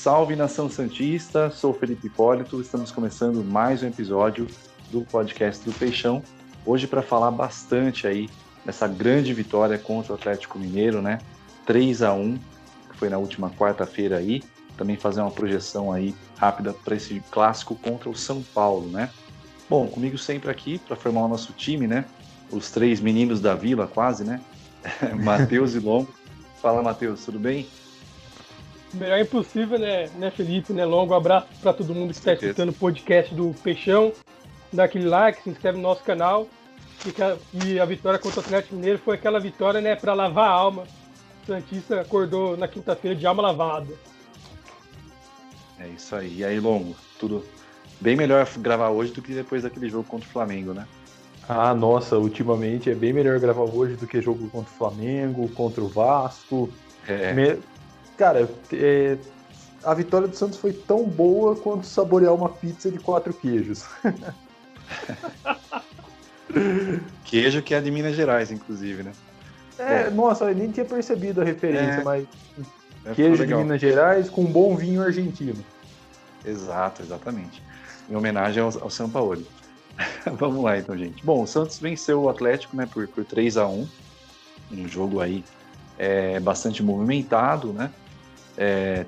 Salve Nação Santista, sou Felipe Hipólito, estamos começando mais um episódio do podcast do Peixão, hoje para falar bastante aí dessa grande vitória contra o Atlético Mineiro, né? 3-1, que foi na última quarta-feira aí, também fazer uma projeção aí rápida para esse clássico contra o São Paulo, né? Bom, comigo sempre aqui para formar o nosso time, né? Os três meninos da vila quase, né? Matheus e Longo. Fala, Matheus, tudo bem? Melhor impossível, né, Felipe, né, Longo? Um abraço para todo mundo que está escutando o podcast do Peixão. Dá aquele like, se inscreve no nosso canal. E a vitória contra o Atlético Mineiro foi aquela vitória, né, para lavar a alma. O Santista acordou na quinta-feira de alma lavada. É isso aí. E aí, Longo, tudo bem melhor gravar hoje do que depois daquele jogo contra o Flamengo, né? Ah, nossa, ultimamente é bem melhor gravar hoje do que jogo contra o Flamengo, contra o Vasco. Cara, a vitória do Santos foi tão boa quanto saborear uma pizza de 4 queijos. Queijo que é de Minas Gerais, inclusive, né? Nossa, eu nem tinha percebido a referência, mas queijo de Minas Gerais com um bom vinho argentino. Exato, exatamente. Em homenagem ao Sampaoli. Vamos lá então, gente. Bom, o Santos venceu o Atlético, né, por 3-1, um jogo aí bastante movimentado, né?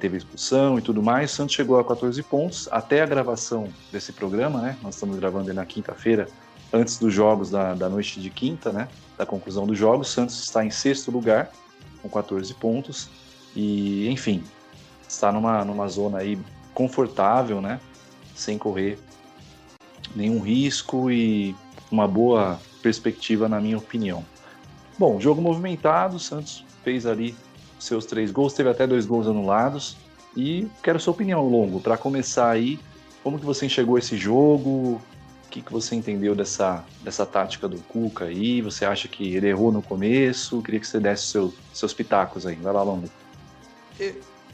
Teve expulsão e tudo mais. O Santos chegou a 14 pontos até a gravação desse programa, né? Nós estamos gravando na quinta-feira, antes dos jogos da noite de quinta, né? Da conclusão dos jogos. O Santos está em sexto lugar, com 14 pontos. E, enfim, está numa zona aí confortável, né? Sem correr nenhum risco e uma boa perspectiva, na minha opinião. Bom, jogo movimentado, o Santos fez ali seus 3 gols, teve até 2 gols anulados, e quero sua opinião, Longo, para começar aí, como que você enxergou esse jogo, o que você entendeu dessa tática do Cuca aí, você acha que ele errou no começo, queria que você desse seus pitacos aí, vai lá, Longo.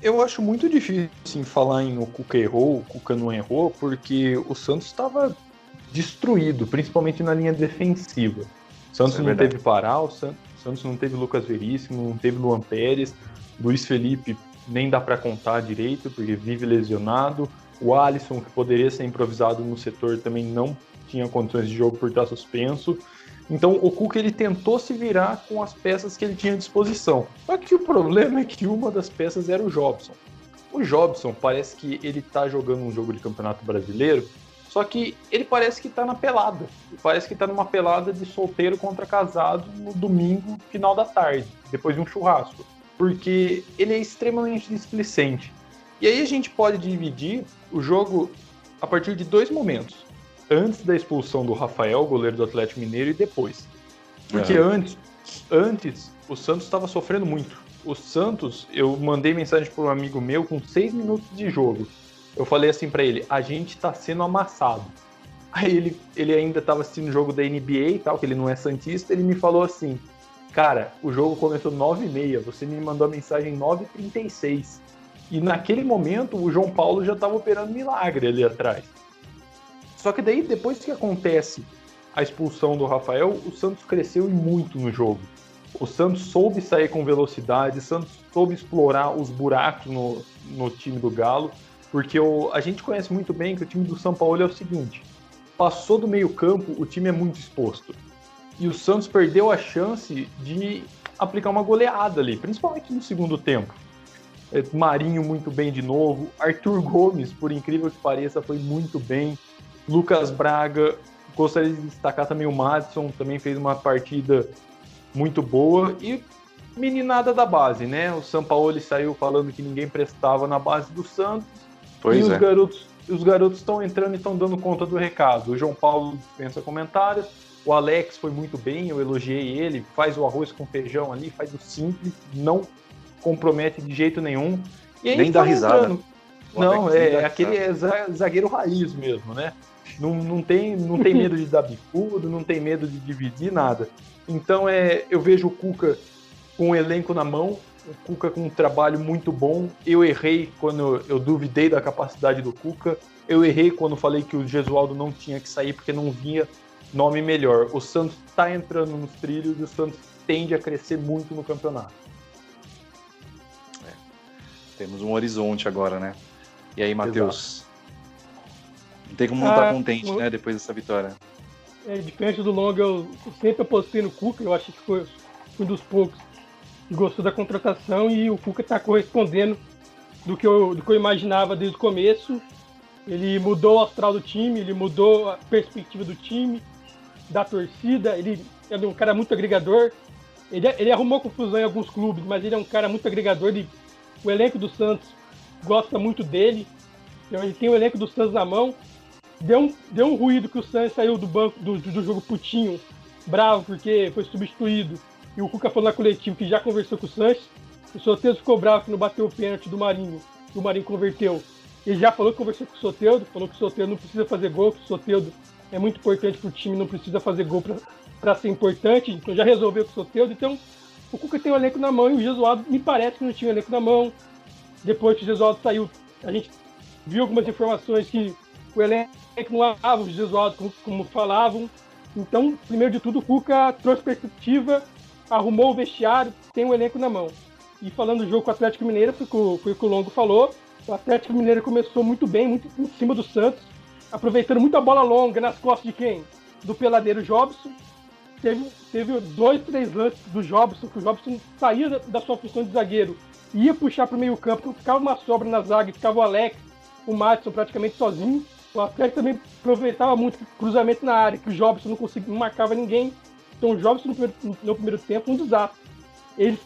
Eu acho muito difícil assim, falar em o Cuca errou, o Cuca não errou, porque o Santos estava destruído, principalmente na linha defensiva. O Santos não teve Pará, o Santos não teve Lucas Veríssimo, não teve Luan Pérez, Luiz Felipe nem dá para contar direito, porque vive lesionado. O Alisson, que poderia ser improvisado no setor, também não tinha condições de jogo por estar suspenso. Então o Cuca ele tentou se virar com as peças que ele tinha à disposição. Só que o problema é que uma das peças era o Jobson. O Jobson parece que ele está jogando um jogo de Campeonato Brasileiro, só que ele parece que está na pelada. Parece que está numa pelada de solteiro contra casado no domingo, final da tarde, depois de um churrasco. Porque ele é extremamente displicente. E aí a gente pode dividir o jogo a partir de 2 momentos. Antes da expulsão do Rafael, goleiro do Atlético Mineiro, e depois. Porque antes o Santos estava sofrendo muito. O Santos, eu mandei mensagem para um amigo meu com 6 minutos de jogo. Eu falei assim para ele, a gente tá sendo amassado. Aí ele ainda tava assistindo o jogo da NBA e tal, que ele não é santista, ele me falou assim, cara, o jogo começou 9h30, você me mandou a mensagem 9h36. E naquele momento o João Paulo já tava operando milagre ali atrás. Só que daí, depois que acontece a expulsão do Rafael, o Santos cresceu e muito no jogo. O Santos soube sair com velocidade, o Santos soube explorar os buracos no time do Galo, porque a gente conhece muito bem que o time do São Paulo é o seguinte, passou do meio campo, o time é muito exposto. E o Santos perdeu a chance de aplicar uma goleada ali, principalmente no segundo tempo. Marinho muito bem de novo, Arthur Gomes, por incrível que pareça, foi muito bem. Lucas Braga, gostaria de destacar também o Madison, também fez uma partida muito boa. E meninada da base, né? O Sampaoli saiu falando que ninguém prestava na base do Santos. Os garotos estão entrando e estão dando conta do recado. O João Paulo dispensa comentários. O Alex foi muito bem, eu elogiei ele. Faz o arroz com feijão ali, faz o simples, não compromete de jeito nenhum. E aí nem dá risada. Não, aquele zagueiro raiz mesmo, né? Não tem medo de dar bicudo, não tem medo de dividir nada. Então eu vejo o Cuca com o elenco na mão, o Cuca com um trabalho muito bom. Eu errei quando eu duvidei da capacidade do Cuca. Eu errei quando falei que o Gesualdo não tinha que sair porque não vinha nome melhor. O Santos está entrando nos trilhos e o Santos tende a crescer muito no campeonato. Temos um horizonte agora, né? E aí, Matheus? Não tem como não estar contente, né, depois dessa vitória. Diferente do Longa, eu sempre apostei no Cuca, eu acho que foi um dos poucos que gostou da contratação e o Cuca está correspondendo do que eu imaginava desde o começo. Ele mudou o astral do time, ele mudou a perspectiva do time, da torcida, ele é um cara muito agregador. Ele arrumou confusão em alguns clubes, mas ele é um cara muito agregador. O elenco do Santos gosta muito dele, então ele tem o elenco do Santos na mão. Deu um ruído que o Santos saiu do banco do jogo putinho, bravo, porque foi substituído. E o Cuca falou na coletiva que já conversou com o Santos. O Soteldo ficou bravo que não bateu o pênalti do Marinho, que o Marinho converteu. Ele já falou que conversou com o Soteldo, falou que o Soteldo não precisa fazer gol, que o Soteldo é muito importante para o time, não precisa fazer gol para ser importante. Então já resolveu com o Soteldo. Então o Cuca tem o elenco na mão e o Gesualdo me parece que não tinha o elenco na mão. Depois que o Gesualdo saiu, a gente viu algumas informações que o elenco não amava o Gesualdo como falavam. Então, primeiro de tudo, o Cuca trouxe perspectiva, arrumou o vestiário, tem o elenco na mão. E falando do jogo com o Atlético Mineiro, foi o que o Longo falou, o Atlético Mineiro começou muito bem, muito em cima do Santos, aproveitando muita bola longa nas costas de quem? Do peladeiro Jobson. Teve 2, 3 lances do Jobson, que o Jobson saía da sua função de zagueiro, ia puxar para o meio campo, ficava uma sobra na zaga, ficava o Alex, o Madison praticamente sozinho. O Atlético também aproveitava muito cruzamento na área, que o Jobson não marcava ninguém. Então o Jobson no primeiro tempo um desastre. Ele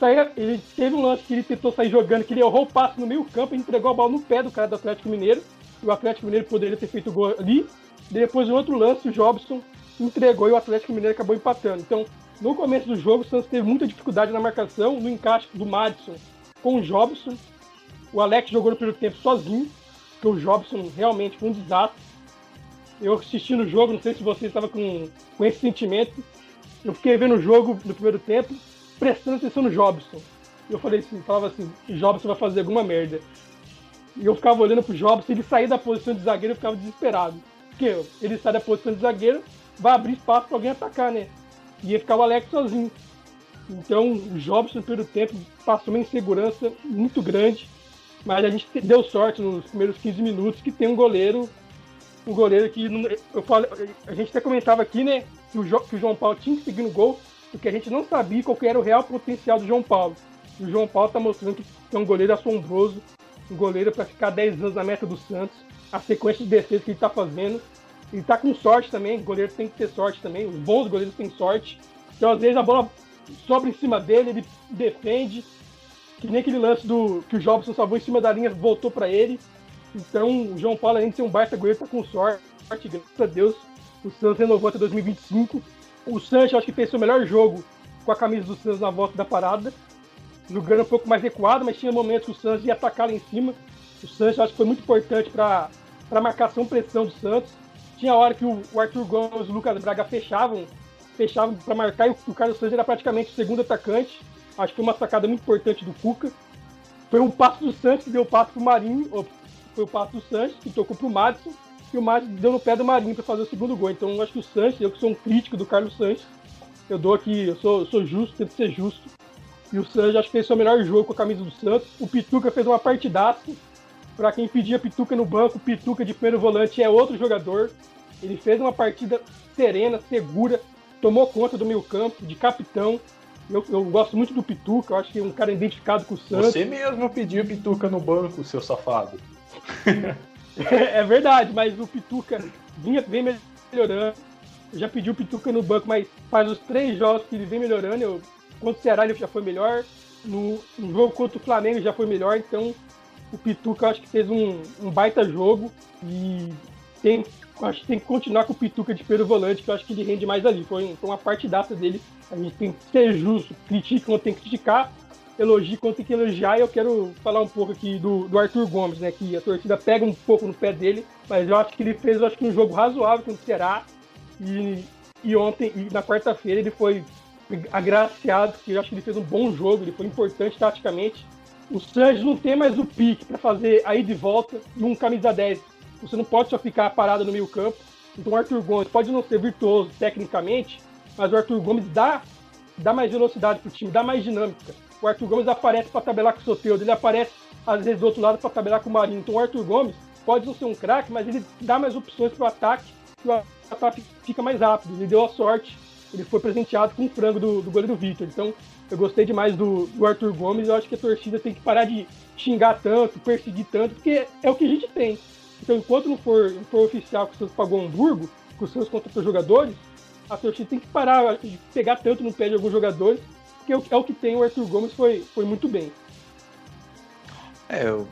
teve um lance que ele tentou sair jogando, que ele errou o passe no meio campo e entregou a bola no pé do cara do Atlético Mineiro. E o Atlético Mineiro poderia ter feito gol ali. Depois, em outro lance, o Jobson entregou e o Atlético Mineiro acabou empatando. Então, no começo do jogo, o Santos teve muita dificuldade na marcação, no encaixe do Madison com o Jobson. O Alex jogou no primeiro tempo sozinho, porque o Jobson realmente foi um desastre. Eu assisti no jogo, não sei se você estava com esse sentimento. Eu fiquei vendo o jogo no primeiro tempo, prestando atenção no Jobson. Eu falava assim, o Jobson vai fazer alguma merda. E eu ficava olhando pro Jobson, ele sair da posição de zagueiro, eu ficava desesperado. Porque ele sai da posição de zagueiro, vai abrir espaço para alguém atacar, né? E ia ficar o Alex sozinho. Então, o Jobson no primeiro tempo passou uma insegurança muito grande, mas a gente deu sorte nos primeiros 15 minutos que tem um goleiro que a gente até comentava aqui, né, que o João Paulo tinha que seguir no gol, porque a gente não sabia qual que era o real potencial do João Paulo. E o João Paulo está mostrando que é um goleiro assombroso, um goleiro para ficar 10 anos na meta do Santos, a sequência de defesas que ele está fazendo. Ele está com sorte também, o goleiro tem que ter sorte também, os bons goleiros têm sorte. Então, às vezes, a bola sobra em cima dele, ele defende, que nem aquele lance que o Jobson salvou em cima da linha, voltou para ele. Então, o João Paulo, além de ser um baita goleiro, está com sorte, graças a Deus. O Santos renovou até 2025. O Santos, acho que fez seu melhor jogo com a camisa do Santos na volta da parada, jogando um pouco mais recuado, mas tinha momentos que o Santos ia atacar lá em cima. O Santos, acho que foi muito importante para a marcação-pressão do Santos. Tinha hora que o Arthur Gomes e o Lucas Braga fechavam para marcar, e o Carlos Santos era praticamente o segundo atacante. Acho que foi uma sacada muito importante do Cuca. Foi um passo do Santos que deu o passo pro Marinho, foi o passo do Santos que tocou pro Madison, e o Madison deu no pé do Marinho para fazer o segundo gol. Então, acho que o Santos, eu que sou um crítico do Carlos Santos, eu sou justo, tento ser justo. E o Santos, acho que fez seu melhor jogo com a camisa do Santos. O Pituca fez uma partidaça. Para quem pedia Pituca no banco, o Pituca de primeiro volante é outro jogador. Ele fez uma partida serena, segura, tomou conta do meio campo, de capitão. Eu gosto muito do Pituca, eu acho que é um cara identificado com o Santos. Você mesmo pediu Pituca no banco, seu safado. É verdade, mas o Pituca vem melhorando. Eu já pedi o Pituca no banco, mas faz os 3 jogos que ele vem melhorando. Contra o Ceará ele já foi melhor, no jogo contra o Flamengo já foi melhor, então o Pituca acho que fez um baita jogo e acho que tem que continuar com o Pituca de primeiro volante, que eu acho que ele rende mais ali. Foi uma partidaça dele. A gente tem que ser justo, critique quando tem que criticar, elogie quando tem que elogiar. E eu quero falar um pouco aqui do Arthur Gomes, né? Que a torcida pega um pouco no pé dele, mas eu acho que ele fez um jogo razoável contra o Ceará. E ontem, na quarta-feira, ele foi agraciado, porque eu acho que ele fez um bom jogo, ele foi importante taticamente. O Santos não tem mais o pique para fazer a ida e volta e um camisa 10. Você não pode só ficar parado no meio campo. Então o Arthur Gomes pode não ser virtuoso tecnicamente, mas o Arthur Gomes dá mais velocidade pro time, dá mais dinâmica. O Arthur Gomes aparece para tabelar com o Soteldo, ele aparece às vezes do outro lado para tabelar com o Marinho. Então o Arthur Gomes pode não ser um craque, mas ele dá mais opções para o ataque, e o ataque fica mais rápido. Ele deu a sorte, ele foi presenteado com o frango do goleiro Vitor. Então eu gostei demais do Arthur Gomes. Eu acho que a torcida tem que parar de xingar tanto, perseguir tanto, porque é o que a gente tem. Então enquanto não for oficial que o Santos pagou Hamburgo, que o Santos contratou jogadores, a torcida tem que parar de pegar tanto no pé de alguns jogadores, porque é o que tem. O Arthur Gomes foi muito bem. Eu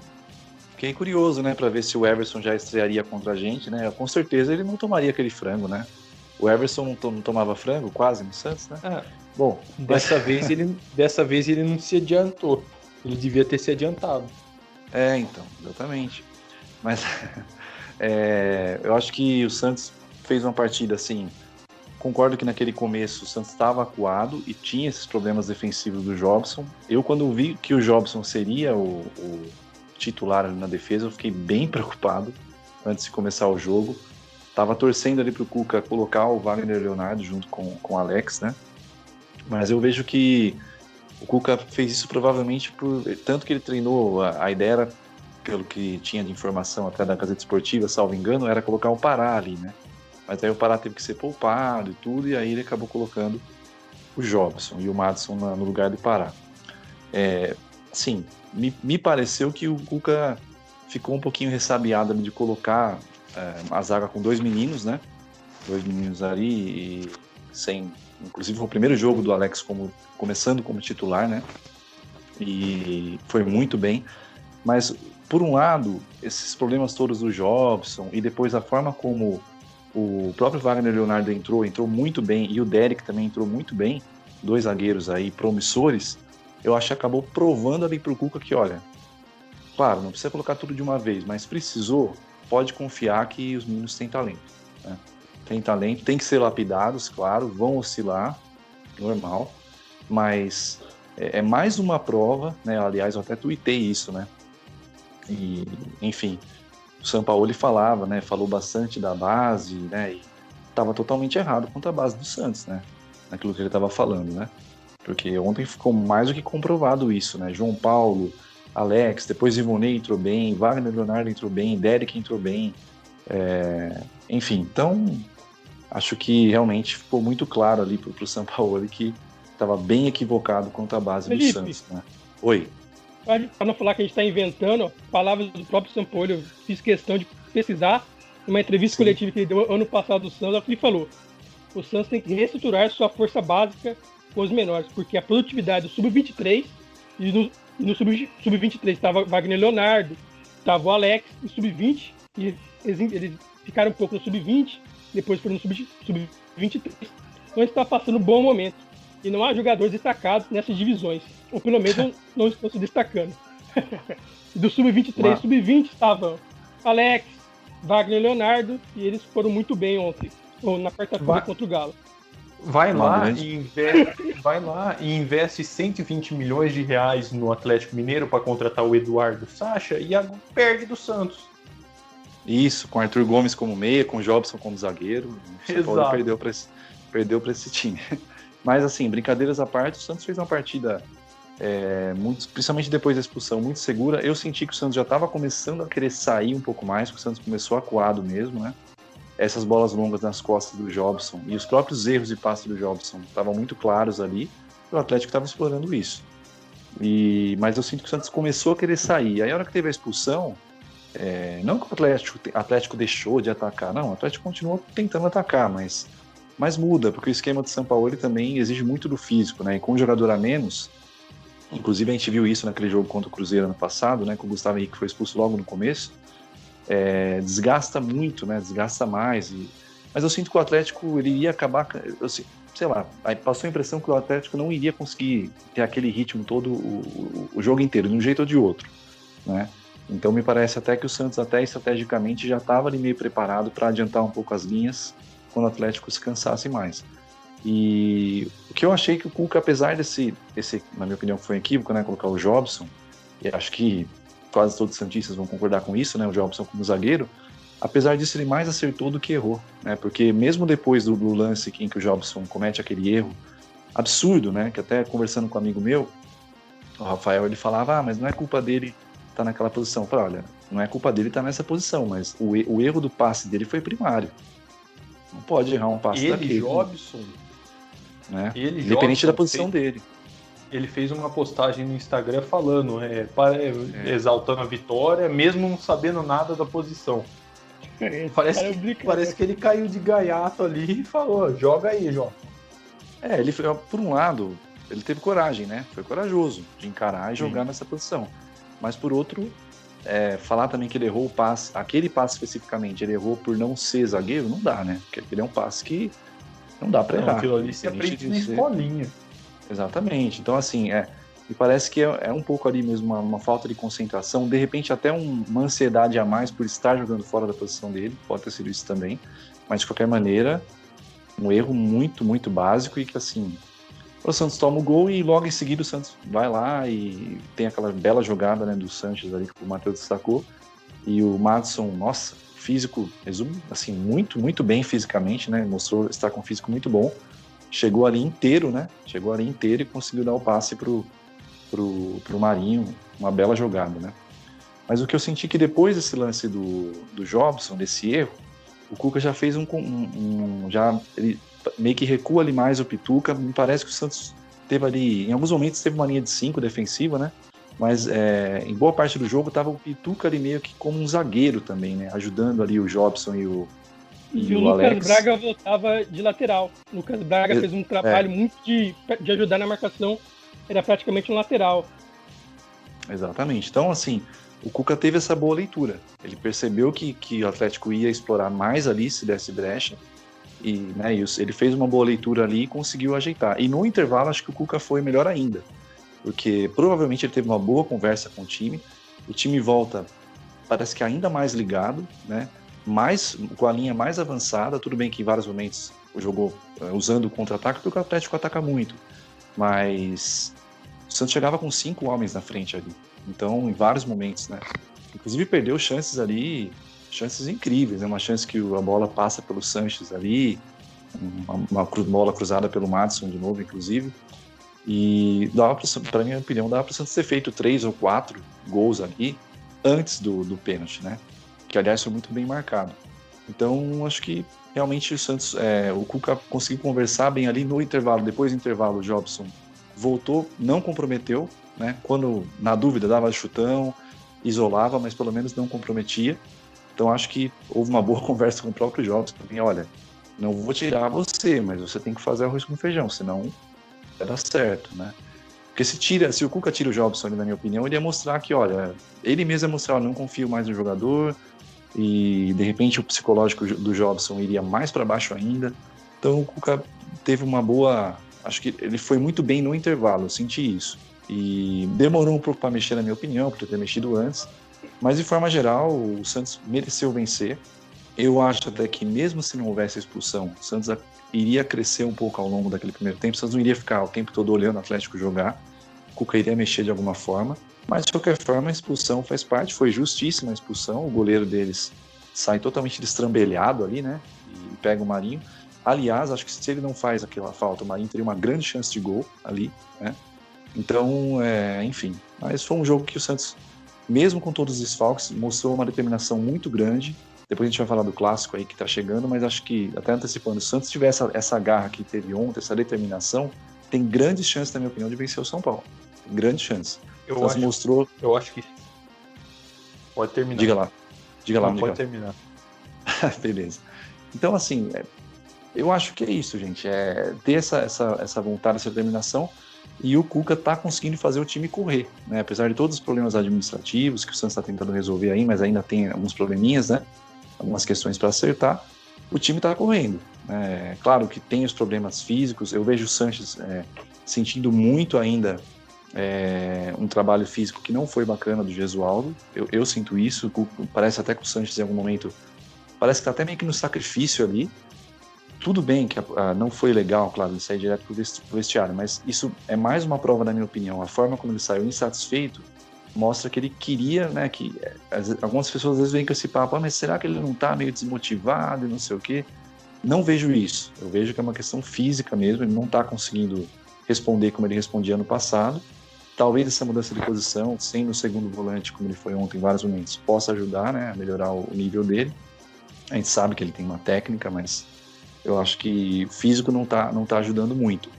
fiquei curioso, né, para ver se o Everson já estrearia contra a gente, né? Com certeza ele não tomaria aquele frango, né? O Everson não tomava frango quase no Santos, né? Bom, dessa vez ele não se adiantou. Ele devia ter se adiantado. Então, exatamente. Mas eu acho que o Santos fez uma partida assim. Concordo que naquele começo o Santos estava acuado e tinha esses problemas defensivos do Jobson. Eu, quando vi que o Jobson seria o titular ali na defesa, eu fiquei bem preocupado antes de começar o jogo. Tava torcendo ali pro Cuca colocar o Wagner Leonardo junto com o Alex, né? Mas eu vejo que o Cuca fez isso provavelmente por tanto que ele treinou. A ideia era, pelo que tinha de informação até da Gazeta Esportiva, salvo engano, era colocar o Pará ali, né? Mas aí o Pará teve que ser poupado e tudo, e aí ele acabou colocando o Jobson e o Madison no lugar do Pará. Assim, me pareceu que o Cuca ficou um pouquinho ressabiado de colocar a zaga com dois meninos, né? Dois meninos ali, e inclusive foi o primeiro jogo do Alex começando como titular, né? E foi muito bem. Mas, por um lado, esses problemas todos do Jobson e depois a forma como o próprio Wagner Leonardo entrou muito bem, e o Derek também entrou muito bem, dois zagueiros aí promissores, eu acho que acabou provando ali pro Cuca que, olha, claro, não precisa colocar tudo de uma vez, mas precisou, pode confiar que os meninos têm talento, né? Tem talento, tem que ser lapidados, claro, vão oscilar, normal, mas é mais uma prova, né? Aliás, eu até tuitei isso, né? E, enfim, o Sampaoli falava, né? Falou bastante da base, né? E estava totalmente errado quanto à base do Santos, né? Naquilo que ele estava falando, né? Porque ontem ficou mais do que comprovado isso, né? João Paulo, Alex, depois Ivonei entrou bem, Wagner Leonardo entrou bem, Derek entrou bem, enfim, então acho que realmente ficou muito claro ali pro Sampaoli que estava bem equivocado quanto à base do Santos, né? Oi. Para não falar que a gente está inventando palavras do próprio Sampaoli, eu fiz questão de pesquisar uma entrevista coletiva que ele deu ano passado do Santos, ele falou: o Santos tem que reestruturar sua força básica com os menores, porque a produtividade do Sub-23 e no Sub-23 estava Wagner Leonardo, estava o Alex, e Sub-20, e eles ficaram um pouco no Sub-20, depois foram no Sub-23. Então a gente está passando um bom momento. E não há jogadores destacados nessas divisões, ou pelo menos não estão se destacando. Do Sub-23 Sub-20 estavam Alex, Wagner Leonardo, e eles foram muito bem ontem, ou na quarta-feira contra o Galo. Vai lá e investe 120 milhões de reais no Atlético Mineiro para contratar o Eduardo Sacha e perde do Santos. Isso, com Arthur Gomes como meia, com Jobson como zagueiro. O São Paulo perdeu para esse time. Mas assim, brincadeiras à parte, o Santos fez uma partida principalmente depois da expulsão, muito segura. Eu senti que o Santos já estava começando a querer sair um pouco mais, que o Santos começou acuado mesmo, né? Essas bolas longas nas costas do Jobson e os próprios erros de passe do Jobson estavam muito claros ali, e o Atlético estava explorando isso. Mas eu sinto que o Santos começou a querer sair. Aí a hora que teve a expulsão, não que o Atlético deixou de atacar, não, o Atlético continuou tentando atacar, mas muda, porque o esquema de Sampaoli também exige muito do físico, né? E com um jogador a menos, inclusive a gente viu isso naquele jogo contra o Cruzeiro ano passado, né? Que o Gustavo Henrique foi expulso logo no começo, desgasta muito, né? Desgasta mais. Mas eu sinto que o Atlético ele iria acabar, sei lá, aí passou a impressão que o Atlético não iria conseguir ter aquele ritmo todo o jogo inteiro, de um jeito ou de outro, né? Então me parece até que o Santos até estrategicamente já estava ali meio preparado para adiantar um pouco as linhas quando o Atlético se cansasse mais. E o que eu achei que o Cuca, apesar desse, na minha opinião, foi um equívoco, né, colocar o Jobson, e acho que quase todos os santistas vão concordar com isso, né, o Jobson como zagueiro, apesar disso ele mais acertou do que errou, né, porque mesmo depois do lance em que o Jobson comete aquele erro absurdo, né, que até conversando com um amigo meu, o Rafael, ele falava, mas não é culpa dele tá naquela posição. Fala, olha, não é culpa dele estar nessa posição, mas o erro do passe dele foi primário. Não pode errar um passe daquele. Jobson, né? Independente da posição dele. Ele fez uma postagem no Instagram falando, exaltando a vitória, mesmo não sabendo nada da posição. Parece que ele caiu de gaiato ali e falou, joga aí, João. Ele foi, por um lado, ele teve coragem, né? Foi corajoso de encarar e jogar nessa posição. Mas por outro, falar também que ele errou o passe, aquele passe especificamente, ele errou por não ser zagueiro, não dá, né? Porque aquele é um passe que não dá pra errar. Aquilo ali se aprende na escolinha. Exatamente. Então, assim, me parece que é um pouco ali mesmo uma falta de concentração, de repente até uma ansiedade a mais por estar jogando fora da posição dele, pode ter sido isso também, mas de qualquer maneira, um erro muito, muito básico e que, assim, o Santos toma o gol e logo em seguida o Santos vai lá e tem aquela bela jogada, né, do Sanches ali que o Matheus destacou, e o Madison, nossa, físico, assim, muito, muito bem fisicamente, né, mostrou estar com um físico muito bom. Chegou ali inteiro, né? Chegou ali inteiro e conseguiu dar o passe pro Marinho, uma bela jogada, né? Mas o que eu senti que depois desse lance do Jobson, desse erro, o Cuca já fez ele meio que recua ali mais o Pituca. Me parece que o Santos teve ali, em alguns momentos teve uma linha de 5 defensiva, né? Mas em boa parte do jogo tava o Pituca ali meio que como um zagueiro também, né? Ajudando ali o Jobson e o Lucas Alex. Braga voltava de lateral. O Lucas Braga fez um trabalho muito de ajudar na marcação. Era praticamente um lateral. Exatamente. Então, assim, o Cuca teve essa boa leitura. Ele percebeu que o Atlético ia explorar mais ali, se desse brecha. E, né, ele fez uma boa leitura ali e conseguiu ajeitar. E no intervalo, acho que o Cuca foi melhor ainda. Porque provavelmente ele teve uma boa conversa com o time. O time volta, parece que ainda mais ligado, né? Com a linha mais avançada. Tudo bem que em vários momentos jogou usando o contra-ataque, porque o Atlético ataca muito. Mas o Santos chegava com 5 homens na frente ali. Então, em vários momentos, né? Inclusive perdeu chances ali, chances incríveis, né? Uma chance que a bola passa pelo Sanches ali, uma bola cruzada pelo Madison de novo, inclusive. E dava para minha opinião, dava para o Santos ter feito 3 ou 4 gols ali antes do pênalti, né? Que aliás foi muito bem marcado. Então acho que realmente o Santos, o Cuca conseguiu conversar bem ali no intervalo. Depois do intervalo, o Jobson voltou, não comprometeu, né? Quando na dúvida dava chutão, isolava, mas pelo menos não comprometia. Então acho que houve uma boa conversa com o próprio Jobson também. Olha, não vou tirar você, mas você tem que fazer arroz com feijão, senão vai dar certo, né? Porque se o Cuca tira o Jobson, na minha opinião, ele ia mostrar que, olha, ele mesmo ia mostrar, não confio mais no jogador, e de repente o psicológico do Jobson iria mais para baixo ainda. Então o Cuca teve uma boa, acho que ele foi muito bem no intervalo, eu senti isso. E demorou um pouco para mexer, na minha opinião, por ter mexido antes, mas de forma geral o Santos mereceu vencer. Eu acho até que mesmo se não houvesse expulsão, o Santos iria crescer um pouco ao longo daquele primeiro tempo. O Santos não iria ficar o tempo todo olhando o Atlético jogar, o Cuca iria mexer de alguma forma, mas de qualquer forma a expulsão faz parte, foi justíssima a expulsão, o goleiro deles sai totalmente destrambelhado ali, né, e pega o Marinho. Aliás, acho que se ele não faz aquela falta, o Marinho teria uma grande chance de gol ali, né. Então, enfim, mas foi um jogo que o Santos, mesmo com todos os desfalques, mostrou uma determinação muito grande. Depois a gente vai falar do clássico aí que tá chegando, mas acho que, até antecipando, se o Santos tiver essa garra que teve ontem, essa determinação, tem grandes chances, na minha opinião, de vencer o São Paulo. Tem grandes chances. Eu acho que... Pode terminar. Diga lá. Pode terminar. Beleza. Então, assim, eu acho que é isso, gente. Ter essa vontade, essa determinação, e o Cuca tá conseguindo fazer o time correr, né? Apesar de todos os problemas administrativos que o Santos está tentando resolver aí, mas ainda tem alguns probleminhas, né? Algumas questões para acertar, o time está correndo. Claro que tem os problemas físicos, eu vejo o Sanches sentindo muito ainda um trabalho físico que não foi bacana do Gesualdo, eu sinto isso, parece até que o Sanches em algum momento, parece que está até meio que no sacrifício ali. Tudo bem que não foi legal, claro, ele sair direto pro vestiário, mas isso é mais uma prova, na minha opinião. A forma como ele saiu insatisfeito mostra que ele queria, né, que algumas pessoas às vezes vêm com esse papo, mas será que ele não tá meio desmotivado e não sei o quê? Não vejo isso. Eu vejo que é uma questão física mesmo, ele não tá conseguindo responder como ele respondia ano passado. talvez essa mudança de posição, sendo o segundo volante, como ele foi ontem em vários momentos, possa ajudar, né, a melhorar o nível dele. A gente sabe que ele tem uma técnica, mas eu acho que o físico não tá ajudando muito.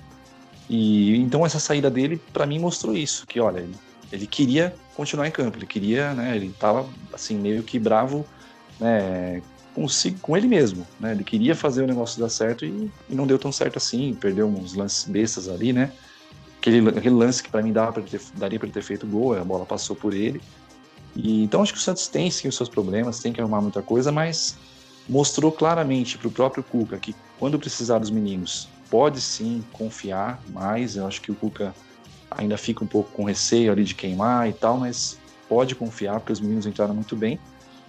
E então essa saída dele, para mim, mostrou isso, que olha, ele queria continuar em campo, ele queria, né, ele estava assim, meio que bravo, né, com ele mesmo, né, ele queria fazer o negócio dar certo e não deu tão certo assim, perdeu uns lances bestas ali, né, aquele lance que para mim daria para ele ter feito gol, a bola passou por ele. E então acho que o Santos tem sim os seus problemas, tem que arrumar muita coisa, mas mostrou claramente para o próprio Cuca que quando precisar dos meninos pode sim confiar mais. Eu acho que o Cuca ainda fica um pouco com receio ali de queimar e tal, mas pode confiar porque os meninos entraram muito bem.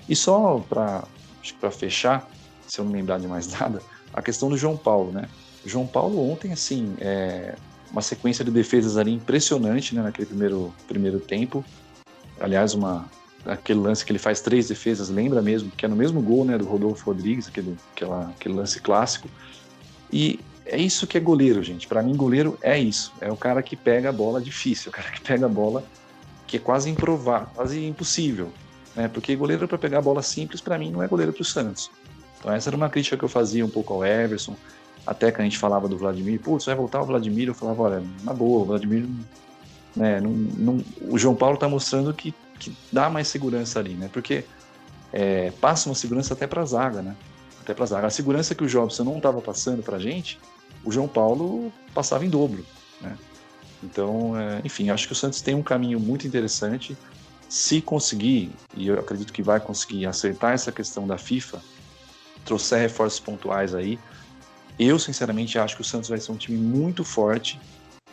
E só para fechar, se eu não lembrar de mais nada, a questão do João Paulo, né? O João Paulo ontem, assim, uma sequência de defesas ali impressionante, né, naquele primeiro tempo. Aliás, aquele lance que ele faz 3 defesas, lembra mesmo, que é no mesmo gol, né, do Rodolfo Rodrigues, aquele lance clássico. E é isso que é goleiro, gente. Para mim, goleiro é isso. É o cara que pega a bola difícil, o cara que pega a bola que é quase improvável, quase impossível, né? Porque goleiro para pegar a bola simples, para mim, não é goleiro para o Santos. Então essa era uma crítica que eu fazia um pouco ao Everson, até que a gente falava do Vladimir. Putz, vai voltar o Vladimir? Eu falava, olha, na boa, o Vladimir, né, o João Paulo está mostrando que dá mais segurança ali, né? Porque passa uma segurança até para a zaga, né? Até para a zaga. A segurança que o Jobson não estava passando para a gente, o João Paulo passava em dobro, né? Então, enfim, acho que o Santos tem um caminho muito interessante. Se conseguir, e eu acredito que vai conseguir acertar essa questão da FIFA, trouxer reforços pontuais aí, eu sinceramente acho que o Santos vai ser um time muito forte,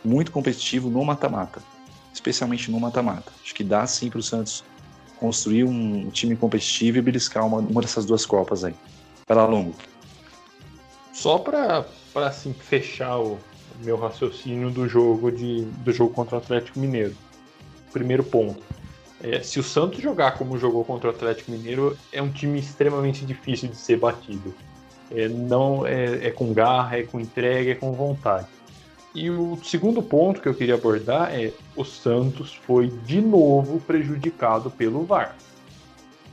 muito competitivo no mata-mata, especialmente no mata-mata. Acho que dá sim para o Santos construir um time competitivo e beliscar uma dessas 2 Copas aí. Vai lá, Longo. Só para assim, fechar o meu raciocínio do jogo contra o Atlético Mineiro. Primeiro ponto. Se o Santos jogar como jogou contra o Atlético Mineiro, é um time extremamente difícil de ser batido. É com garra, é com entrega, é com vontade. E o segundo ponto que eu queria abordar é: o Santos foi de novo prejudicado pelo VAR.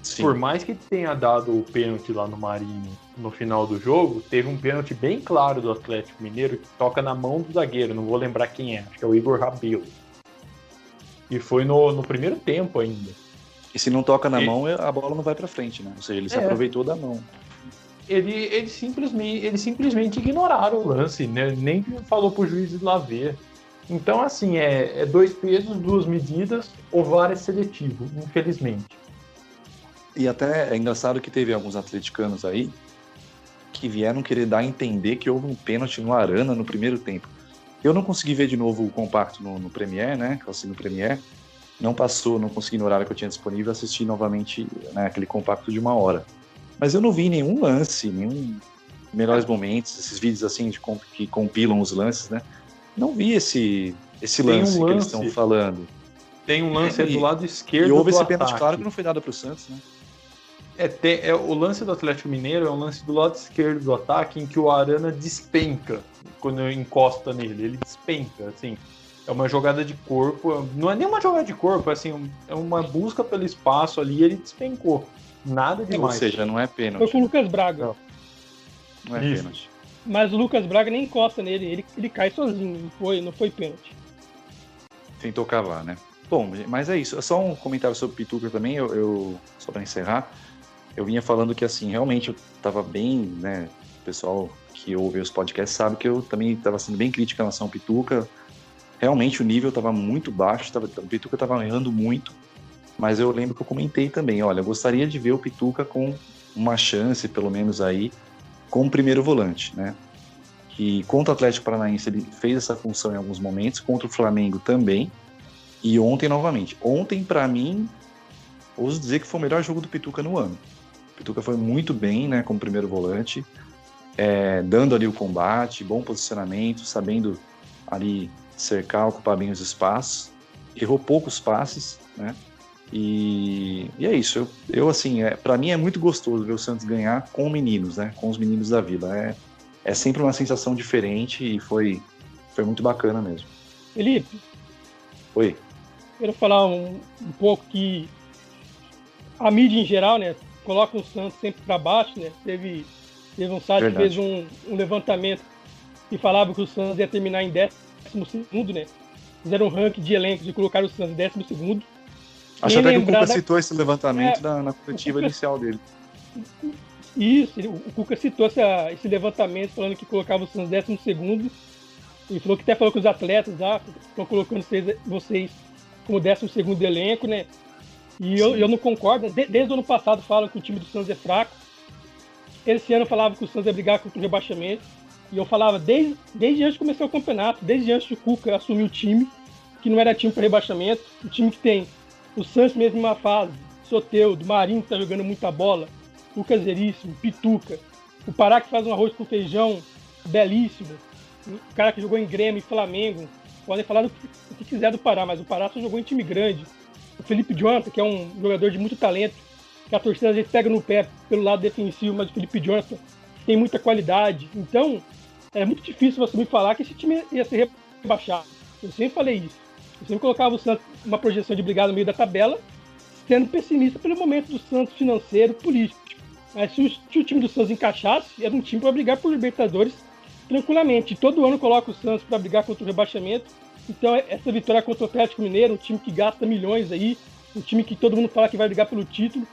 Sim. Por mais que tenha dado o pênalti lá no Marinho no final do jogo, teve um pênalti bem claro do Atlético Mineiro que toca na mão do zagueiro, não vou lembrar quem é, acho que é o Igor Rabelo. E foi no primeiro tempo ainda. E se não toca na mão, a bola não vai para frente, né? Ou seja, ele se aproveitou da mão. Eles simplesmente ignoraram o lance, né? Nem falou pro juiz ir lá ver. Então, assim, 2 pesos, 2 medidas, o VAR é seletivo, infelizmente. E até é engraçado que teve alguns atleticanos aí que vieram querer dar a entender que houve um pênalti no Arana no primeiro tempo. Eu não consegui ver de novo o compacto no Premiere, né? Que eu assisti no Premiere. Não passou, não consegui no horário que eu tinha disponível assistir novamente, né, aquele compacto de 1 hora. Mas eu não vi nenhum lance, nenhum melhores momentos, esses vídeos assim que compilam os lances, né? Não vi esse lance que eles estão falando. Tem um lance do lado esquerdo do ataque. E houve esse ataque. pênalti claro que não foi dado para o Santos, né? O lance do Atlético Mineiro é um lance do lado esquerdo do ataque em que o Arana despenca quando encosta nele. Ele despenca, assim. É uma jogada de corpo. Não é nem uma jogada de corpo, assim, é uma busca pelo espaço ali e ele despencou. Nada demais. Ou seja, não é pênalti. Foi com o Lucas Braga. Não é pênalti. Mas o Lucas Braga nem encosta nele, ele cai sozinho, não foi pênalti. Tentou cavar, né? Bom, mas é isso. Só um comentário sobre o Pituca também, só para encerrar. Eu vinha falando que, assim, realmente eu estava bem, né? O pessoal que ouve os podcasts sabe que eu também estava sendo bem crítico em relação ao Pituca. Realmente o nível estava muito baixo, o Pituca estava errando muito. Mas eu lembro que eu comentei também, olha, eu gostaria de ver o Pituca com uma chance, pelo menos aí, como primeiro volante, né? Que contra o Atlético Paranaense ele fez essa função em alguns momentos, contra o Flamengo também, e ontem novamente. Ontem, para mim, ouso dizer que foi o melhor jogo do Pituca no ano. O Pituca foi muito bem, né, como primeiro volante, dando ali o combate, bom posicionamento, sabendo ali cercar, ocupar bem os espaços, errou poucos passes, né? E é isso. Eu assim, para mim é muito gostoso ver o Santos ganhar com meninos, né? Com os meninos da Vila. É sempre uma sensação diferente e foi muito bacana mesmo. Felipe. Oi. quero falar um pouco que a mídia em geral, né, coloca o Santos sempre para baixo, né? Teve um site que fez um levantamento que falava que o Santos ia terminar em 12º, né? Fizeram um ranking de elencos e colocaram o Santos em 12º. Acho até que o Cuca citou esse levantamento na coletiva inicial dele. Isso, o Cuca citou esse levantamento falando que colocava o Santos em 12º e falou que os atletas estão colocando vocês como 12º elenco, né? E eu não concordo. Desde o ano passado falam que o time do Santos é fraco. Esse ano falava que o Santos ia brigar contra o rebaixamento. E eu falava desde antes de começar o campeonato, desde antes do Cuca assumir o time, que não era time para rebaixamento. O time que tem o Santos mesmo em uma fase, Soteldo, Marinho que tá jogando muita bola, Lucas Veríssimo, Pituca, o Pará que faz um arroz com feijão belíssimo, o cara que jogou em Grêmio e Flamengo, podem falar o que quiser do Pará, mas o Pará só jogou em time grande. O Felipe Jonathan, que é um jogador de muito talento, que a torcida às vezes pega no pé pelo lado defensivo, mas o Felipe Jonathan tem muita qualidade. Então, é muito difícil você me falar que esse time ia ser rebaixado. Eu sempre falei isso. Eu sempre colocava o Santos uma projeção de brigar no meio da tabela, sendo pessimista pelo momento do Santos financeiro, político. Mas se o time do Santos encaixasse, era um time para brigar por Libertadores tranquilamente. Todo ano coloca o Santos para brigar contra o rebaixamento. Então, essa vitória contra o Atlético Mineiro, um time que gasta milhões aí, um time que todo mundo fala que vai brigar pelo título.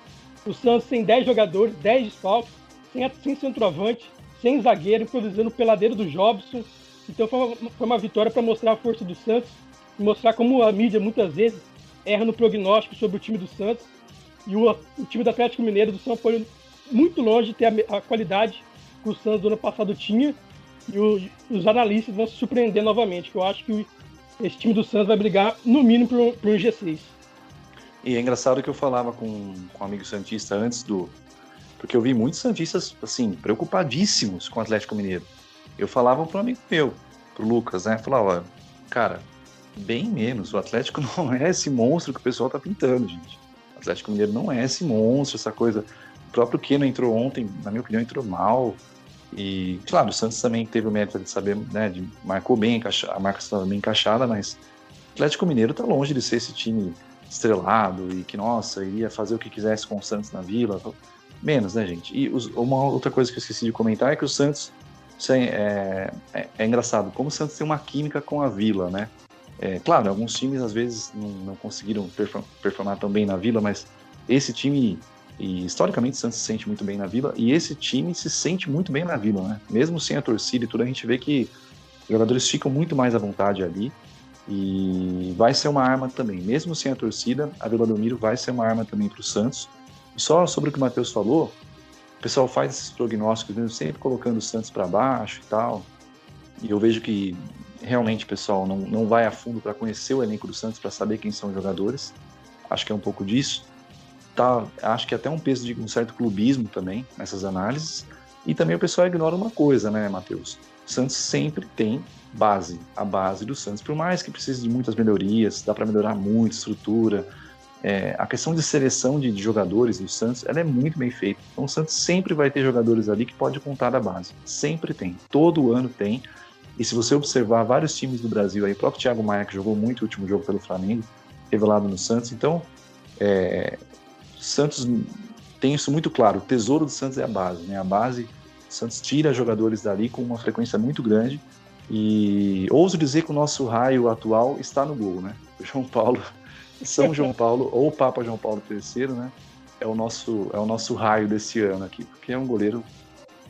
O Santos tem 10 jogadores, 10 desfalques, sem centroavante, sem zagueiro, improvisando o peladeiro do Jobson. Então, foi uma vitória para mostrar a força do Santos e mostrar como a mídia, muitas vezes, erra no prognóstico sobre o time do Santos. E o time do Atlético Mineiro do São Paulo muito longe de ter a qualidade que o Santos do ano passado tinha. E os analistas vão se surpreender novamente, que eu acho que esse time do Santos vai brigar, no mínimo, por um G6. E é engraçado que eu falava com um amigo santista antes porque eu vi muitos santistas, assim, preocupadíssimos com o Atlético Mineiro. Eu falava para um amigo meu, pro Lucas, né? Falava, olha, cara, bem menos. O Atlético não é esse monstro que o pessoal tá pintando, gente. O Atlético Mineiro não é esse monstro, essa coisa. O próprio Keno entrou ontem, na minha opinião, entrou mal. E, claro, o Santos também teve o mérito de saber, né, marcou bem, a marca estava bem encaixada, mas o Atlético Mineiro está longe de ser esse time estrelado e que, nossa, iria fazer o que quisesse com o Santos na Vila. Menos, né, gente? E uma outra coisa que eu esqueci de comentar é que o Santos, é engraçado, como o Santos tem uma química com a Vila, né? Claro, alguns times às vezes não conseguiram performar tão bem na Vila, mas esse time... E historicamente o Santos se sente muito bem na Vila, e esse time se sente muito bem na Vila, né? Mesmo sem a torcida e tudo, a gente vê que os jogadores ficam muito mais à vontade ali, e vai ser uma arma também. Mesmo sem a torcida, a Vila Belmiro vai ser uma arma também para o Santos. E só sobre o que o Matheus falou, o pessoal faz esses prognósticos, mesmo sempre colocando o Santos para baixo e tal, e eu vejo que realmente o pessoal não vai a fundo para conhecer o elenco do Santos, para saber quem são os jogadores. Acho que é um pouco disso. Acho que até um peso de um certo clubismo também nessas análises, e também o pessoal ignora uma coisa, né, Matheus? O Santos sempre tem base, a base do Santos, por mais que precise de muitas melhorias, dá para melhorar muito, estrutura, a questão de seleção de jogadores do Santos, ela é muito bem feita, então o Santos sempre vai ter jogadores ali que pode contar da base, sempre tem, todo ano tem, e se você observar vários times do Brasil aí, o próprio Thiago Maia, que jogou muito o último jogo pelo Flamengo, revelado no Santos, então Santos tem isso muito claro, o tesouro do Santos é a base, né? A base, o Santos tira jogadores dali com uma frequência muito grande, e ouso dizer que o nosso raio atual está no gol, né? O São João Paulo, ou o Papa João Paulo III, né? É o nosso raio desse ano aqui, porque é um goleiro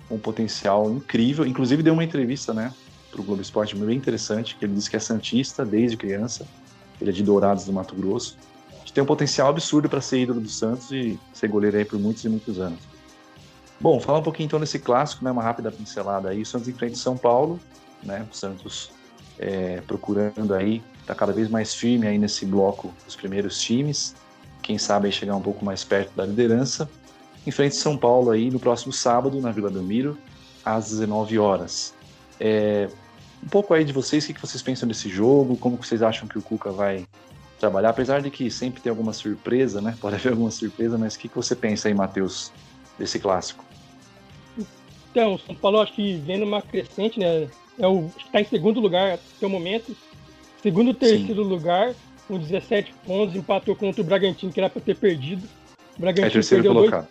com potencial incrível, inclusive deu uma entrevista, né, para o Globo Esporte bem interessante, que ele disse que é santista desde criança, ele é de Dourados do Mato Grosso, tem um potencial absurdo para ser ídolo do Santos e ser goleiro aí por muitos e muitos anos. Bom, falar um pouquinho então desse clássico, né, uma rápida pincelada aí. O Santos enfrenta o São Paulo, né, o Santos procurando aí, tá cada vez mais firme aí nesse bloco dos primeiros times, quem sabe aí chegar um pouco mais perto da liderança. Enfrenta o São Paulo aí no próximo sábado, na Vila Belmiro, às 19 horas. Um pouco aí de vocês, o que vocês pensam desse jogo, como vocês acham que o Cuca vai trabalhar, apesar de que sempre tem alguma surpresa, né? Pode haver alguma surpresa, mas o que você pensa aí, Matheus, desse clássico? Então, o São Paulo acho que vem numa crescente, né? Acho que está em segundo lugar até o momento. Segundo, terceiro lugar. com 17 pontos, empatou contra o Bragantino, que era para ter perdido. O Bragantino terceiro perdeu colocado.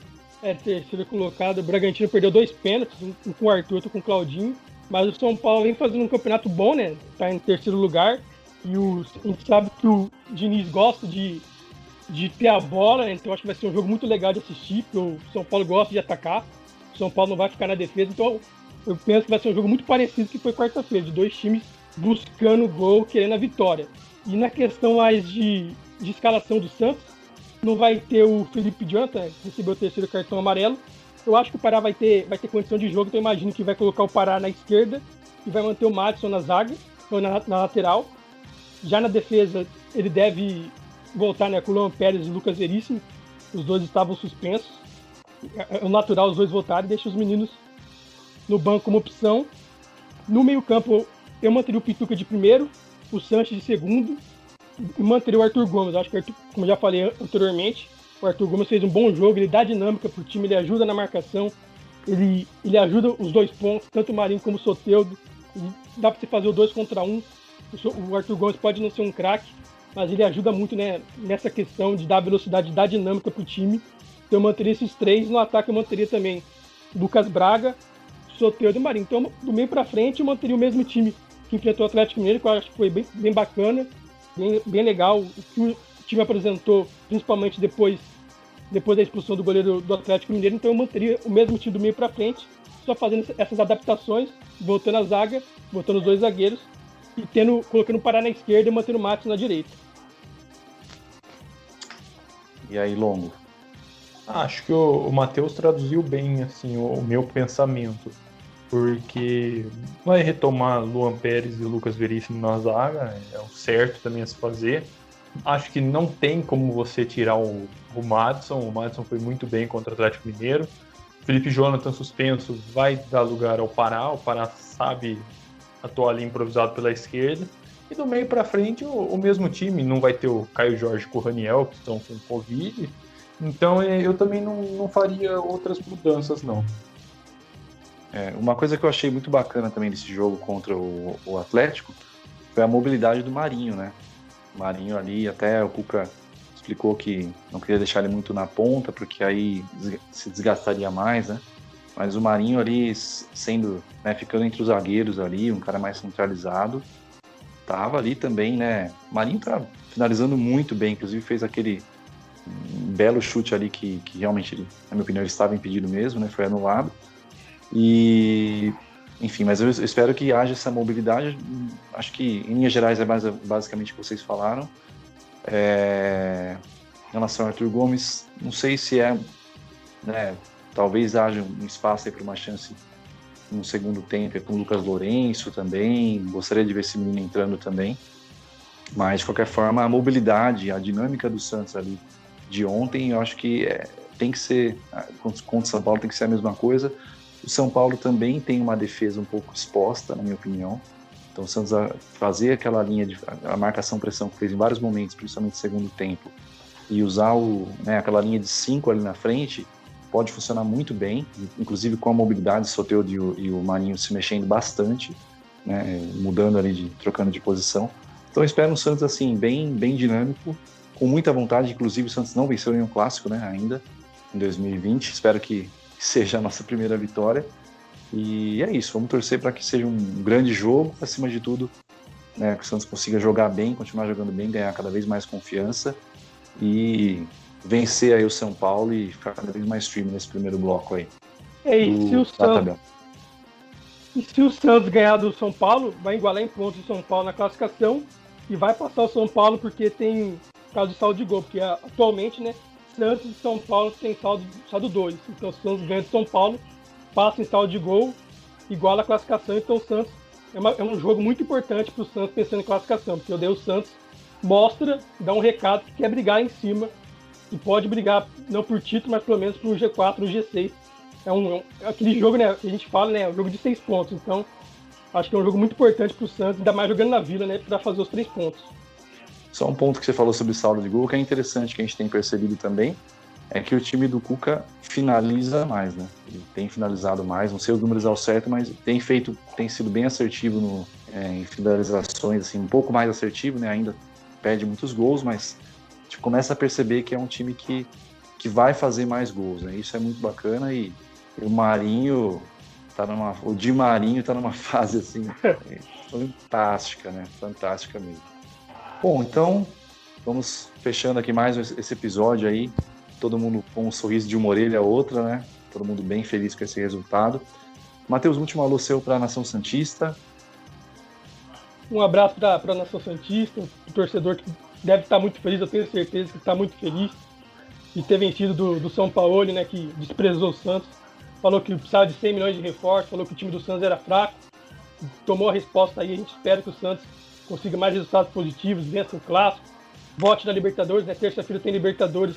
Terceiro colocado. O Bragantino perdeu 2 pênaltis, um com o Arthur, outro com o Claudinho. Mas o São Paulo vem fazendo um campeonato bom, né? Tá em terceiro lugar. E a gente sabe que o Diniz gosta de ter a bola, né? Então acho que vai ser um jogo muito legal de assistir, porque o São Paulo gosta de atacar. O São Paulo não vai ficar na defesa. Então eu penso que vai ser um jogo muito parecido que foi quarta-feira, de 2 times buscando gol, querendo a vitória. E na questão mais de escalação do Santos, não vai ter o Felipe Jonathan, que recebeu o terceiro cartão amarelo. Eu acho que o Pará vai ter condição de jogo, então eu imagino que vai colocar o Pará na esquerda e vai manter o Madison na zaga, ou na lateral. Já na defesa, ele deve voltar, né, com o Luan Pérez e o Lucas Veríssimo. Os dois estavam suspensos. É o natural os dois voltarem e deixa os meninos no banco como opção. No meio-campo, eu manteria o Pituca de primeiro, o Sanches de segundo e manteria o Arthur Gomes. Eu acho que, como eu já falei anteriormente, o Arthur Gomes fez um bom jogo, ele dá dinâmica pro time, ele ajuda na marcação, ele ajuda os 2 pontos, tanto o Marinho como o Soteldo. Dá para você fazer o 2 contra 1. O Arthur Gomes pode não ser um craque, mas ele ajuda muito, né, nessa questão de dar velocidade, de dar dinâmica pro time. Então eu manteria esses 3. No ataque eu manteria também Lucas Braga, Soteldo e Marinho. Então do meio para frente eu manteria o mesmo time que enfrentou o Atlético Mineiro, que eu acho que foi bem bacana, bem legal. O que o time apresentou, principalmente depois da expulsão do goleiro do Atlético Mineiro. Então eu manteria o mesmo time do meio para frente, só fazendo essas adaptações, voltando a zaga, voltando os 2 zagueiros e colocando o Pará na esquerda e mantendo o Matos na direita. E aí, Longo? Acho que o Matheus traduziu bem assim, o meu pensamento, porque vai retomar Luan Pérez e Lucas Veríssimo na zaga, é o certo também a se fazer. Acho que não tem como você tirar o Madison foi muito bem contra o Atlético Mineiro. Felipe Jonathan suspenso vai dar lugar ao Pará, o Pará sabe atuar ali improvisado pela esquerda. E do meio para frente o mesmo time, não vai ter o Caio Jorge e o Raniel, que estão com Covid. Então eu também não faria outras mudanças, não. Uma coisa que eu achei muito bacana também desse jogo contra o Atlético foi a mobilidade do Marinho, né? O Marinho ali, até o Cuca explicou que não queria deixar ele muito na ponta, porque aí se desgastaria mais, né? Mas o Marinho ali, sendo, né, ficando entre os zagueiros ali, um cara mais centralizado, tava ali também, né? O Marinho tá finalizando muito bem, inclusive fez aquele belo chute ali que realmente, na minha opinião, ele estava impedido mesmo, né? Foi anulado. E, enfim, mas eu espero que haja essa mobilidade. Acho que, em linhas gerais, é basicamente o que vocês falaram. Em relação ao Arthur Gomes, não sei se né, talvez haja um espaço aí para uma chance no segundo tempo com o Lucas Lourenço também. Gostaria de ver esse menino entrando também. Mas, de qualquer forma, a mobilidade, a dinâmica do Santos ali de ontem, eu acho que tem que ser, contra o São Paulo tem que ser a mesma coisa. O São Paulo também tem uma defesa um pouco exposta, na minha opinião. Então o Santos fazer aquela linha de a marcação-pressão que fez em vários momentos, principalmente no segundo tempo, e usar aquela linha de 5 ali na frente, pode funcionar muito bem, inclusive com a mobilidade, o Soteldo e o Marinho se mexendo bastante, né, mudando ali, trocando de posição. Então eu espero um Santos assim, bem dinâmico, com muita vontade. Inclusive o Santos não venceu nenhum clássico, né, ainda, em 2020. Espero que seja a nossa primeira vitória. E é isso, vamos torcer para que seja um grande jogo, acima de tudo, né, que o Santos consiga jogar bem, continuar jogando bem, ganhar cada vez mais confiança e vencer aí o São Paulo e ficar cada vez mais firme nesse primeiro bloco aí. E se o Santos ganhar do São Paulo, vai igualar em pontos o São Paulo na classificação e vai passar o São Paulo porque tem caso de saldo de gol, porque atualmente, né, Santos e São Paulo tem saldo 2. Então o Santos ganha do São Paulo, passa em saldo de gol, iguala a classificação. Então o Santos é um jogo muito importante para o Santos pensando em classificação, porque o Santos mostra, dá um recado que quer brigar em cima e pode brigar não por título, mas pelo menos por um G4, um G6. É aquele jogo, né, que a gente fala, né, um jogo de 6 pontos. Então acho que é um jogo muito importante para o Santos, ainda mais jogando na Vila, né, para fazer os 3 pontos. Só um ponto que você falou sobre saldo de gol, que é interessante, que a gente tem percebido também, é que o time do Cuca finaliza mais, né? Ele tem finalizado mais, não sei os números ao certo, mas tem sido bem assertivo em finalizações, assim, um pouco mais assertivo, né? Ainda perde muitos gols, mas a gente começa a perceber que é um time que vai fazer mais gols, né? Isso é muito bacana e o Marinho o Di Marinho tá numa fase assim fantástica, né? Fantástica mesmo. Bom, então vamos fechando aqui mais esse episódio aí, todo mundo com um sorriso de uma orelha a outra, né? Todo mundo bem feliz com esse resultado. Matheus, último alô seu para a Nação Santista. Um abraço para a Nação Santista, o torcedor que deve estar muito feliz, eu tenho certeza que está muito feliz de ter vencido do São Paulo, né, que desprezou o Santos, falou que precisava de 100 milhões de reforço, falou que o time do Santos era fraco, tomou a resposta aí, a gente espera que o Santos consiga mais resultados positivos, vença o Clássico, vote na Libertadores, né, terça-feira tem Libertadores,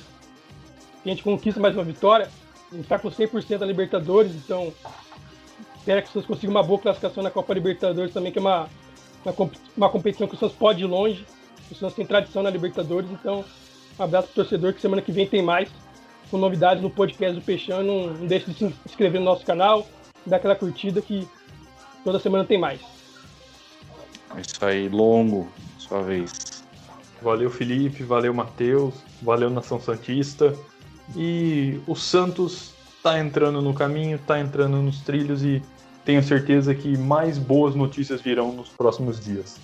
a gente conquista mais uma vitória, a gente está com 100% da Libertadores, então espero que o Santos consiga uma boa classificação na Copa Libertadores também, que é uma competição que o Santos pode ir longe, o Santos tem tradição na Libertadores, então um abraço pro torcedor, que semana que vem tem mais, com novidades no podcast do Peixão. Não deixe de se inscrever no nosso canal, dar aquela curtida que toda semana tem mais. É isso aí, Longo, sua vez. Valeu, Felipe, valeu, Matheus, valeu, Nação Santista. E o Santos tá entrando no caminho, tá entrando nos trilhos e tenho certeza que mais boas notícias virão nos próximos dias.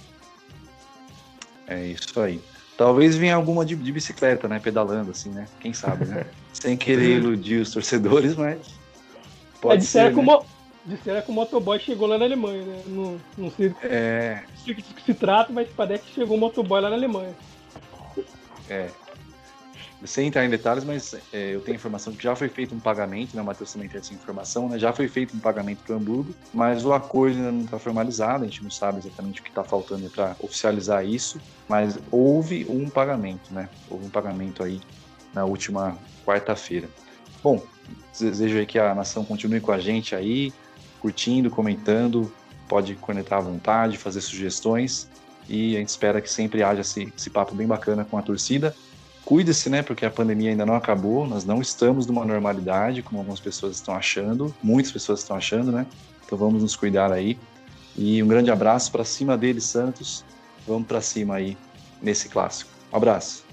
É isso aí. Talvez venha alguma de bicicleta, né? Pedalando, assim, né? Quem sabe, né? Sem querer iludir os torcedores, mas pode ser, né? Disseram que o motoboy chegou lá na Alemanha, né? Não sei do que se trata, mas parece que chegou o motoboy lá na Alemanha. Sem entrar em detalhes, mas eu tenho informação de que já foi feito um pagamento, né? O Matheus também tem essa informação, né? Já foi feito um pagamento para o Hamburgo, mas o acordo ainda não está formalizado, a gente não sabe exatamente o que está faltando para oficializar isso, mas houve um pagamento, né? Houve um pagamento aí na última quarta-feira. Bom, desejo aí que a nação continue com a gente aí, curtindo, comentando, pode conectar à vontade, fazer sugestões, e a gente espera que sempre haja esse papo bem bacana com a torcida. Cuide-se, né, porque a pandemia ainda não acabou, nós não estamos numa normalidade, como algumas pessoas estão achando, muitas pessoas estão achando, né? Então vamos nos cuidar aí. E um grande abraço para cima deles, Santos. Vamos para cima aí nesse clássico. Um abraço.